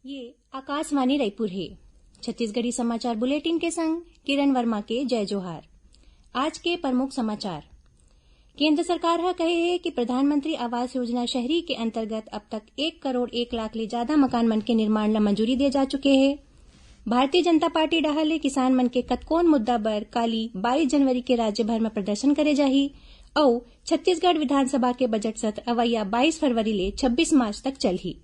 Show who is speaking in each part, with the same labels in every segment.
Speaker 1: ये आकाशवाणी रायपुर है। छत्तीसगढ़ी समाचार बुलेटिन के संग किरण वर्मा के जय जोहार। आज के प्रमुख समाचार। केंद्र सरकार हा कहे है कि प्रधानमंत्री आवास योजना शहरी के अंतर्गत अब तक 1 करोड़ 1 लाख ले ज्यादा मकान मन के निर्माण ला मंजूरी दे जा चुके हैं। भारतीय जनता पार्टी डाहर किसान मन के कतकोन मुद्दा बर काली 22 जनवरी के राज्य भर में प्रदर्शन करे जाही और छत्तीसगढ़ विधानसभा के बजट सत्र अवैया 22 फरवरी ले 26 मार्च तक चलही।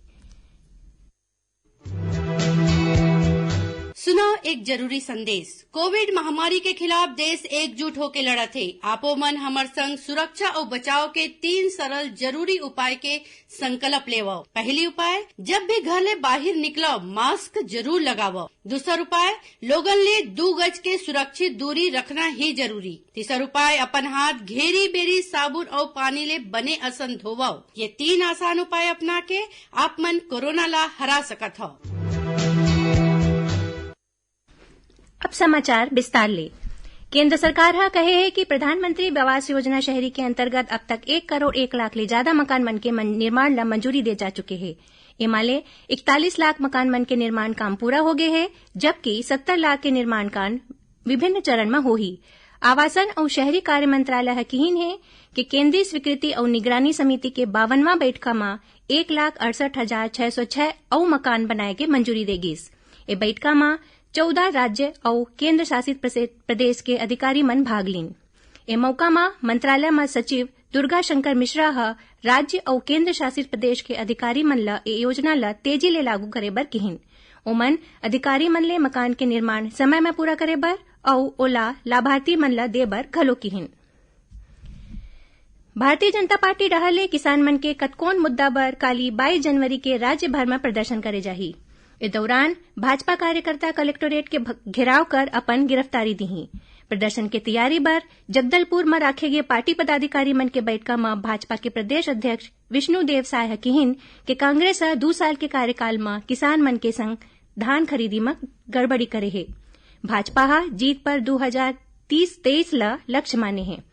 Speaker 2: सुनो एक जरूरी संदेश। कोविड महामारी के खिलाफ देश एकजुट होकर लड़त है। आपो मन हमर संग सुरक्षा और बचाव के 3 सरल जरूरी उपाय के संकल्प लेवो। पहली उपाय, जब भी घर ले बाहर निकलो मास्क जरूर लगावो। दूसरा उपाय, लोगन ले 2 गज के सुरक्षित दूरी रखना ही जरूरी। तीसरा उपाय, अपन हाथ घेरी बेरी साबुन और पानी ले बने असन धोवो। ये 3 आसान उपाय अपना के आप मन कोरोना ला हरा सकत हो।
Speaker 1: अब समाचार विस्तार ले। केंद्र सरकार हा कहे है कि प्रधानमंत्री आवास योजना शहरी के अंतर्गत अब तक 1 करोड़ 1 लाख ले ज्यादा मकान मन के निर्माण ला मंजूरी दे जा चुके हैं। एमाले 41 लाख मकान मन के निर्माण काम पूरा हो गए है, जबकि 70 लाख के निर्माण काम विभिन्न चरण में होही। आवासन और शहरी कार्य मंत्रालय यकीन है कि केंद्रीय स्वीकृति और निगरानी समिति के 52वां बैठका में 1,68,606 और मकान बनाए के मंजूरी देगी। ए बैठका में 14 राज्य और केंद्र शासित प्रदेश के अधिकारी मन भाग लीन। ए मौका में मंत्रालय में सचिव दुर्गा शंकर मिश्रा हा राज्य और केंद्र शासित प्रदेश के अधिकारी मन ला ए योजना ला तेजी ले लागू करे बर कहिन। ओमन अधिकारी मन ले मकान के निर्माण समय में पूरा करे बर और ओला लाभार्थी मन ला दे बर घलो कहिन। भारतीय जनता पार्टी डाहर किसान मन के कतकोन मुद्दा बर काली 22 जनवरी के राज्य भर में प्रदर्शन करे जाही। इस दौरान भाजपा कार्यकर्ता कलेक्टोरेट के घेराव कर अपन गिरफ्तारी दी। प्रदर्शन की तैयारी बर जगदलपुर में राखे गए पार्टी पदाधिकारी मन के बैठका में भाजपा के प्रदेश अध्यक्ष विष्णुदेव साय कहिन कि कांग्रेस 2 साल के कार्यकाल में किसान मन के संग धान खरीदी में गड़बड़ी करे है। भाजपा हा जीत पर 2023 ला लक्ष्य माने है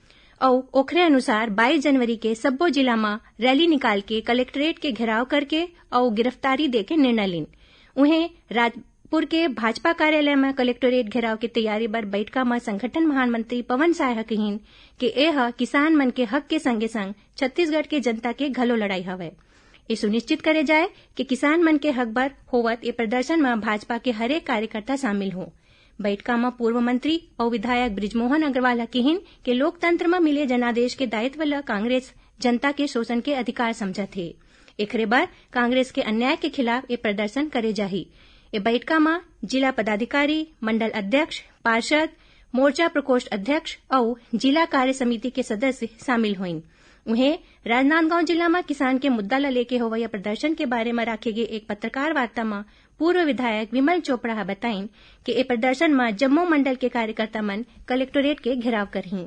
Speaker 1: और ओखरे अनुसार 22 जनवरी के सब्बो जिला में रैली निकाल के कलेक्टोरेट के घेराव करके और गिरफ्तारी देके निर्णय लीन। उन्हें राजपुर के भाजपा कार्यालय में कलेक्टोरेट घेराव की तैयारी बर बैठका में संगठन महामंत्री पवन साय कहिन कि एह किसान मन के हक के संगे संग छत्तीसगढ़ के जनता के घलो लड़ाई हवे। ये सुनिश्चित करे जाए कि किसान मन के हक बर होवत ये प्रदर्शन में भाजपा के हरेक कार्यकर्ता शामिल हो। बैठका में पूर्व मंत्री और विधायक बृजमोहन अग्रवाल कहिन कि लोकतंत्र में मिले जनादेश के दायित्व ला कांग्रेस जनता के शोषण के अधिकार समझत है। एकरे बर कांग्रेस के अन्याय के खिलाफ ये प्रदर्शन करे जाही। ये बैठका में जिला पदाधिकारी, मंडल अध्यक्ष, पार्षद, मोर्चा प्रकोष्ठ अध्यक्ष और जिला कार्य समिति के सदस्य शामिल हुईन। उन्हें राजनांदगांव जिला में किसान के मुद्दा ला लेके होवैया प्रदर्शन के बारे में राखे गए एक पत्रकार वार्ता में पूर्व विधायक विमल चोपड़ा बताइन कि ये प्रदर्शन में जम्मू मंडल के कार्यकर्ता मन कलेक्टोरेट के घेराव करही।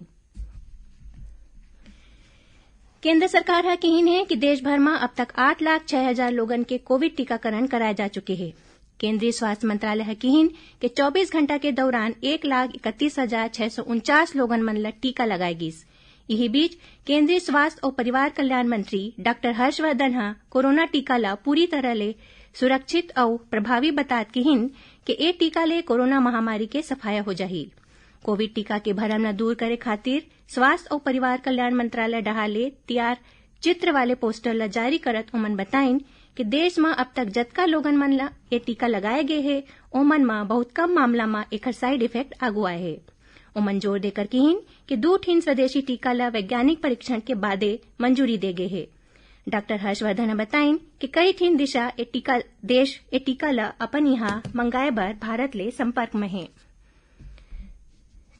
Speaker 1: केंद्र सरकार हा कहिन है कि देश भर में अब तक 8,06,000 लोगन के कोविड टीकाकरण कराए जा चुके हैं। केंद्रीय स्वास्थ्य मंत्रालय हा कहिन कि 24 घंटा के दौरान 1,31,649 लोगन मन ला टीका लगाए गिस। यही बीच केंद्रीय स्वास्थ्य और परिवार कल्याण मंत्री डॉक्टर हर्षवर्धन हा कोरोना टीका ला पूरी तरह ले सुरक्षित और प्रभावी बतात कहिन कि ए टीका ले कोरोना महामारी के सफाया हो जाही। कोविड टीका के भरम न दूर करे खातिर स्वास्थ्य और परिवार कल्याण मंत्रालय डहाले तैयार चित्र वाले पोस्टर ला जारी करत ओमन बताइन कि देश में अब तक जतका लोगन मन ला ये टीका लगाए गए है ओमन में बहुत कम मामला में एकर साइड इफेक्ट आगू आए है। ओमन जोर देकर कहिन कि 2 ठीन स्वदेशी टीका ला वैज्ञानिक परीक्षण के बादे मंजूरी दे गए है। डॉक्टर हर्षवर्धन ने बताइन कि कई ठीन दिशा ए टीका ला अपन यहाँ मंगाए बर भारत ले संपर्क में है।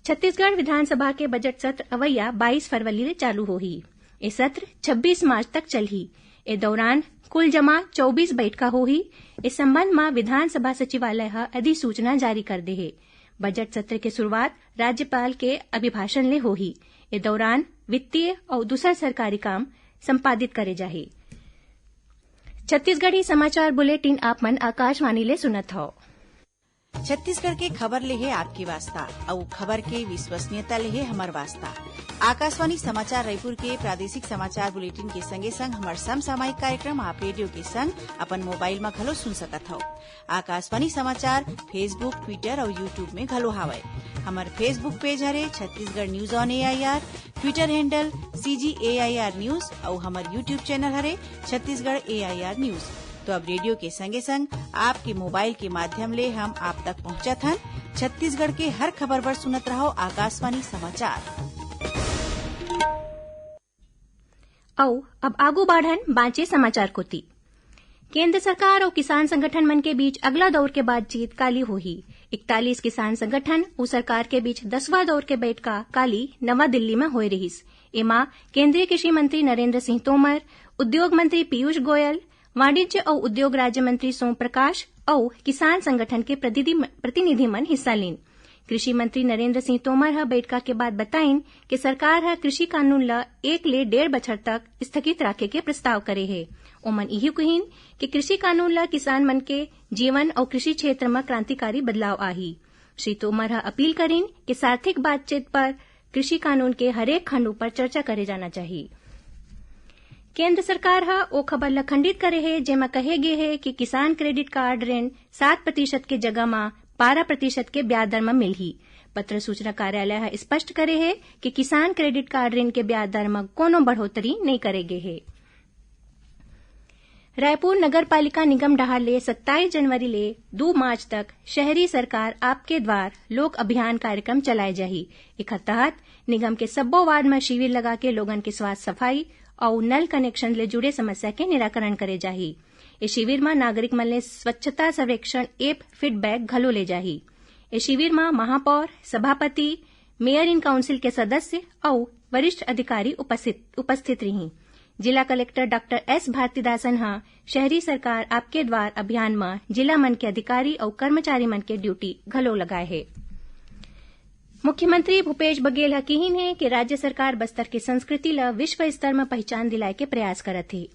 Speaker 1: छत्तीसगढ़ विधानसभा के बजट सत्र अवैया 22 फरवरी ले चालू होही। ये सत्र 26 मार्च तक चलही। ए दौरान कुल जमा 24 बैठका होही। इस संबंध में विधानसभा सचिवालय हा अधिसूचना जारी कर दे है। बजट सत्र के शुरुआत राज्यपाल के अभिभाषण ले होही। ए दौरान वित्तीय और दूसरा सरकारी काम संपादित करे जाही। छत्तीसगढ़ी समाचार बुलेटिन आप मन आकाशवाणी ले सुनत हो।
Speaker 3: छत्तीसगढ़ के खबर ले है आपकी वास्ता और खबर के विश्वसनीयता ले है हमार वास्ता। आकाशवाणी समाचार रायपुर के प्रादेशिक समाचार बुलेटिन के संगे संग हमार समसामयिक कार्यक्रम आप रेडियो के संग अपन मोबाइल में घलो सुन सकत हो। आकाशवाणी समाचार फेसबुक, ट्विटर और यूट्यूब में घलो हावय। हमार फेसबुक पेज हरे Chhattisgarh news on AIR, Twitter handle CGAIR news और हमार यूट्यूब चैनल हरे छत्तीसगढ़ AIR न्यूज। तो अब रेडियो के संगे संग आपके मोबाइल के माध्यम ले हम आप तक पहुंचत हन। छत्तीसगढ़ के हर खबर पर सुनत रहो आकाशवाणी समाचार।
Speaker 1: औ अब आगू बाढ़न बांचे समाचार कोती। केंद्र सरकार और किसान संगठन मन के बीच अगला दौर के बातचीत काली होही। 41 किसान संगठन और सरकार के बीच 10वां दौर के बैठका काली नवा दिल्ली में होए रहिस। एमा केंद्रीय कृषि मंत्री नरेंद्र सिंह तोमर, उद्योग मंत्री पीयूष गोयल, वाणिज्य और उद्योग राज्य मंत्री सोम प्रकाश और किसान संगठन के प्रतिनिधि मन हिस्सा लीन। कृषि मंत्री नरेंद्र सिंह तोमर ह बैठका के बाद बताइन कि सरकार ह कृषि कानून ला 1 ले 1.5 बछर तक स्थगित राखे के प्रस्ताव करे है। ओमन इही कहिन कि कृषि कानून ला किसान मन के जीवन और कृषि क्षेत्र में क्रांतिकारी बदलाव आही। श्री तोमर ह अपील करीन कि सार्थिक बातचीत पर कृषि कानून के हरेक खंड पर चर्चा करे जाना चाहिए। केंद्र सरकार ह ओ खबर ल खंडित करे है जेमा कहे गे है कि किसान क्रेडिट कार्ड ऋण 7% के जगह में 12% के ब्याज दर में मिलही। पत्र सूचना कार्यालय ह स्पष्ट करे है कि किसान क्रेडिट कार्ड ऋण के ब्याज दर में कोनो बढ़ोतरी नहीं करेगे है। रायपुर नगर पालिका निगम डहार ले 27 जनवरी ले 2 मार्च तक शहरी सरकार आपके द्वार लोक अभियान कार्यक्रम चलाए जाही। एकर तहत निगम के सब्बो वार्ड में शिविर लगा के लोगन के स्वास्थ्य सफाई और नल कनेक्शन ले जुड़े समस्या के निराकरण करे जाही। इस शिविर में नागरिक मन ले स्वच्छता सर्वेक्षण एप फीडबैक घलो ले जाही। इस शिविर में महापौर, सभापति, मेयर इन काउंसिल के सदस्य और वरिष्ठ अधिकारी उपस्थित रही। जिला कलेक्टर डॉक्टर S भारतीदासन हा शहरी सरकार आपके द्वार अभियान में जिला मन के अधिकारी और कर्मचारी मन के ड्यूटी घलो लगाए है। मुख्यमंत्री भूपेश बघेल कहिन है कि राज्य सरकार बस्तर की संस्कृति ला विश्व स्तर में पहचान दिलाए के प्रयास करत है।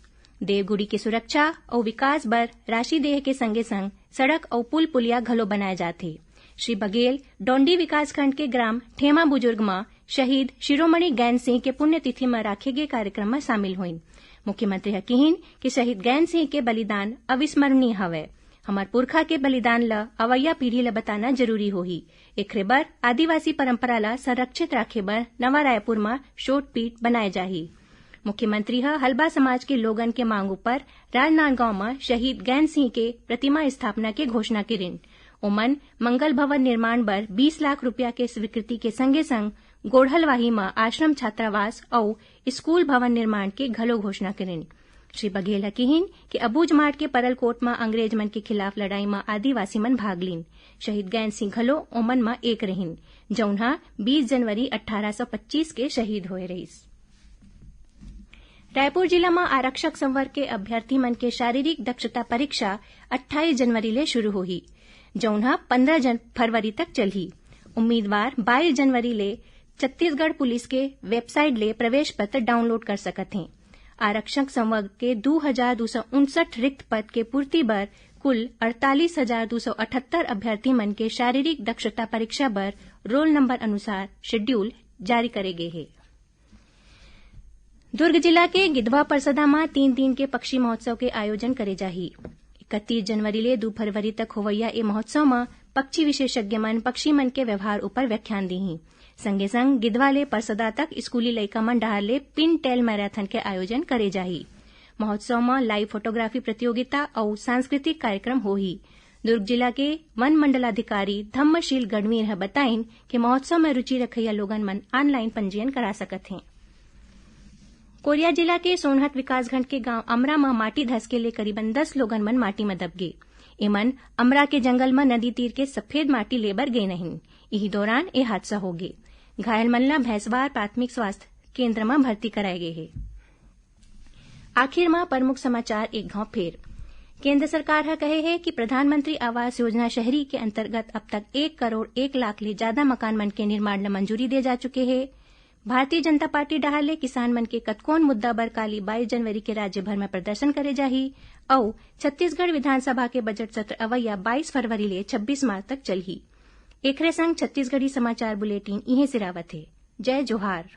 Speaker 1: देवगुड़ी की सुरक्षा और विकास बर राशि देह के संगे संग सड़क और पुल पुलिया घलो बनाए जाते। श्री बघेल डोंडी विकासखंड के ग्राम ठेमा बुजुर्ग में शहीद शिरोमणि गैन सिंह के पुण्यतिथि में राखे गए कार्यक्रम में शामिल हुईन। मुख्यमंत्री कहिन कि शहीद गैन सिंह के बलिदान अविस्मरणीय हवे। हमार पुरखा के बलिदान ला अवैया पीढ़ी ला बताना जरूरी होही। एकरे बर आदिवासी परंपरा ला संरक्षित राखे बर नवा रायपुर में शोटपीट बनाए जाही। मुख्यमंत्री हल्बा समाज के लोगन के मांग पर राजनांदगांव में शहीद गैन सिंह के प्रतिमा स्थापना के घोषणा करिन। ओमन मंगल भवन निर्माण बर 20 लाख रुपया के स्वीकृति के संगे संग गोढ़लवाही में आश्रम छात्रावास और स्कूल भवन निर्माण के घलो घोषणा करिन। श्री बघेल कहिन कि अबूझमाड़ के परलकोट में अंग्रेज मन के खिलाफ लड़ाई में आदिवासी मन भाग लीन। शहीद गैन सिंह घलो ओमन में एक रहिन, जौनहा 20 जनवरी 1825 के शहीद होए रहिस। रायपुर जिला में आरक्षक संवर्ग के अभ्यर्थी मन के शारीरिक दक्षता परीक्षा 28 जनवरी ले शुरू होही, जौनहा 15 फरवरी तक चलही। उम्मीदवार 22 जनवरी ले छत्तीसगढ़ पुलिस के वेबसाइट ले प्रवेश पत्र डाउनलोड कर सकत हैं। आरक्षक संवर्ग के 2259 रिक्त पद के पूर्ति बर कुल 48,278 अभ्यर्थी मन के शारीरिक दक्षता परीक्षा बर रोल नंबर अनुसार शेड्यूल जारी करे गए है। दुर्ग जिला के गिधवा परसदा में 3 दिन के पक्षी महोत्सव के आयोजन करे जाही। 31 जनवरी ले 2 फरवरी तक होवैया ए महोत्सव में पक्षी विशेषज्ञ मन पक्षी मन के व्यवहार ऊपर व्याख्यान दीही। संगे संग गिधवा ले परसदा तक स्कूली लइका मन डहार ले पिन टेल मैराथन के आयोजन करे जाही। महोत्सव में लाइव फोटोग्राफी प्रतियोगिता और सांस्कृतिक कार्यक्रम होही। दुर्ग जिला के वन मंडलाधिकारी धम्मशील गढ़वीर बताइन कि महोत्सव में रुचि रखैया लोगन मन ऑनलाइन पंजीयन करा सकत हैं। कोरिया जिला के सोनहत विकासखंड के गांव अमरा में माटी धस के ले करीबन 10 लोगन मन माटी में दब गए। एमन अमरा के जंगल में नदी तीर के सफेद माटी लेबर गए नहीं। इही दौरान ये हादसा हो गए। घायल मन ला भैंसवार प्राथमिक स्वास्थ्य केंद्र में भर्ती कराए गए है। आखिर में प्रमुख समाचार एक घाव फेर। केंद्र सरकार कहे है कि प्रधानमंत्री आवास योजना शहरी के अंतर्गत अब तक 1 करोड़ 1 लाख ले ज्यादा मकान मन के निर्माण ला मंजूरी दे जा चुके हैं। भारतीय जनता पार्टी डहाले किसान मन के कतकोन मुद्दा बर काली 22 जनवरी के राज्य भर में प्रदर्शन करे जाही और छत्तीसगढ़ विधानसभा के बजट सत्र अवैया 22 फरवरी ले 26 मार्च तक चलही। एकरे संग छत्तीसगढ़ी समाचार बुलेटिन इहे सिरावत है। जय जोहार।